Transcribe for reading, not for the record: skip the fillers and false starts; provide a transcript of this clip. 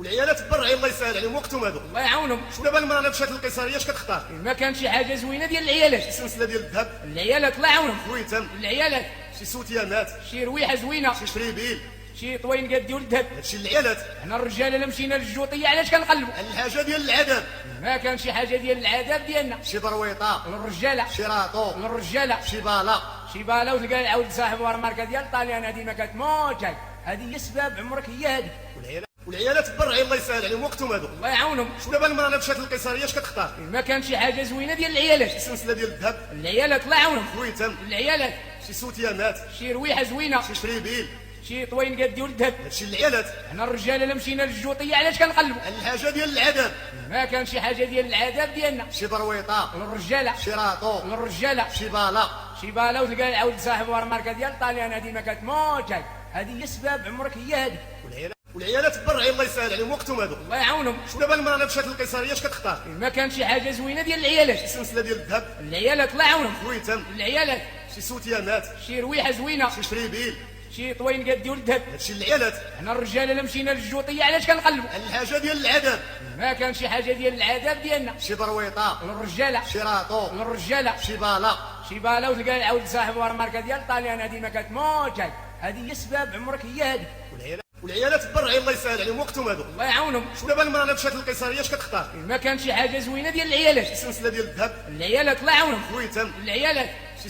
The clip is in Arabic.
والعيالات برعي الله يسهل عليهم وقتهم هذوك. الله يعاونهم. شو دابا المراه اللي مشات للقيصريه اش كتختار؟ ما كان شي حاجه زوينه ديال العيالات. سلسله ديال الذهب، العيالات الله يعاونهم. خويتم، العيالات شي سوتيانات، شي رويحه زوينه، شي شريبيل، شي طوين قد ديال الذهب. هادشي العيالات. حنا الرجاله الا مشينا للجوطيه علاش كنقلبوا؟ الحاجه ديال العذاب، ما كان شي حاجه ديال العذاب ديالنا. شي برويطه، للرجاله، شي راطو، للرجاله شي بالا. شي بالا وتلقى عاود صاحبها الماركه ديال طاليان هذه ما كتموت. هذه هي سباب عمرك هي هذه. والعيالات برعي الله يسهل عليهم وقتهم هذوك. الله يعاونهم. شو دابا المراه اللي مشات للقيصريه اش كتختار؟ ما كان شي حاجه زوينه ديال العيالات. سلسله ديال الذهب، العيالات الله يعاونهم. خويتم، العيالات شي سوتيانات، شي رويحه زوينه، شي شريبيل، شي طوين قد ديال الذهب. هادشي العيالات. حنا الرجاله الا مشينا للجوطيه علاش كنقلبوا؟ الحاجه ديال العذاب، ما كان شي حاجه ديال العذاب ديالنا. شي برويطه، للرجاله، شي راطو، للرجاله شي بالا. شي بالا وتلقى عاود صاحبها الماركه ديال طاليان هذه ما كتموت. هذه هي سباب عمرك هي هذه. والعيالات برعي الله يسهل عليهم وقتهم هذوك. الله يعاونهم. شو دابا المراه اللي مشات للقيصريه اش كتختار؟ ما كان شي حاجه زوينه ديال العيالات. سلسله ديال الذهب، العيالات الله يعاونهم. خويتم، العيالات شي سوتيانات، شي رويحه زوينه، شي شريبيل، شي طوين قد ديال الذهب. هادشي العيالات. حنا الرجاله الا مشينا للجوطيه علاش كنقلبوا؟ الحاجه ديال العذاب، ما كان شي حاجه ديال العذاب ديالنا. شي برويطه، للرجاله، شي راطو، للرجاله شي بالا. شي بالا وتلقى عاود صاحبها الماركه ديال طاليان هذه ما كتموت. هذه هي سباب عمرك هي هذه. والعيالات برعي الله يسهل عليهم وقتهم هذوك. الله يعاونهم. شو دابا المراه اللي مشات للقيصريه اش كتختار؟ ما كان شي حاجه زوينه ديال العيالات. سلسله ديال الذهب، العيالات الله يعاونهم. خويتم، العيالات شي